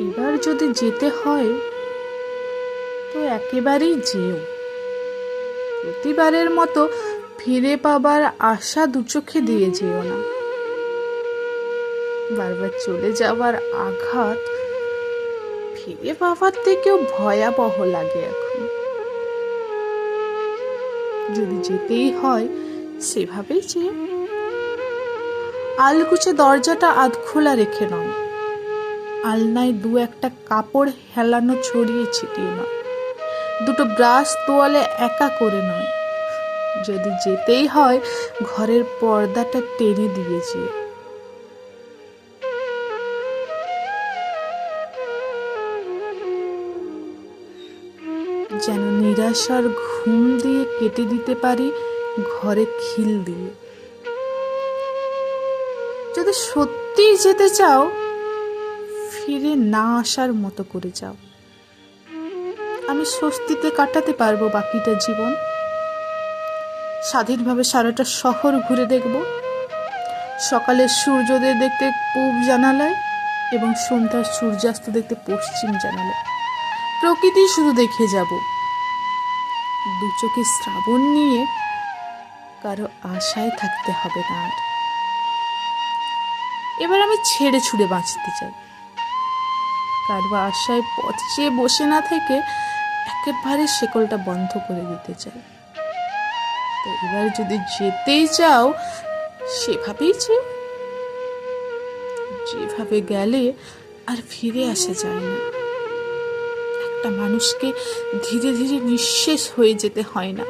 এবার যদি যেতে হয় তো একেবারেই যেও। প্রতিবারের মতো ফিরে পাবার আশা দুচোখে দিয়ে যেও না। বারবার চলে যাওয়ার আঘাত ফিরে পাওয়ার থেকেও ভয়াবহ লাগে এখন। যদি যেতেই হয় সেভাবেই যেও। আলগুছে দরজাটা আধ খোলা রেখে নয়, আলনায় দু একটা কাপড় হেলানো ছড়িয়ে ছিটিয়ে নয়, দুটো ব্রাশ তোয়ালে একা করে নয়। যদি যেতেই হয় ঘরের পর্দাটা টেনে দিয়েছে। যেন নিরাশার ঘুম দিয়ে কেটে দিতে পারি ঘরে খিল দিয়ে। যদি সত্যিই যেতে চাও ফিরে না আসার মতো করে যাও। আমি স্বস্তিতে কাটাতে পারবো বাকিটা জীবন। স্বাধীনভাবে সারাটা শহর ঘুরে দেখব, সকালের সূর্যোদয় দেখতে পূব জানালায় এবং সন্ধ্যার সূর্যাস্ত দেখতে পশ্চিম জানালায়। প্রকৃতি শুধু দেখে যাব, দু চোখে শ্রাবণ নিয়ে কারো আশায় থাকতে হবে না আর। এবার আমি ছেড়ে ছুড়ে বাঁচতে চাই, কারো আশায় পথ চেয়ে বসে না থেকে একেবারে শেকলটা বন্ধ করে দিতে চাই। তো এবার যদি যেতেই চাও সেভাবেই যেভাবে গেলে আর ফিরে আসা যায় না। একটা মানুষকে ধীরে ধীরে নিঃশেষ হয়ে যেতে হয় না।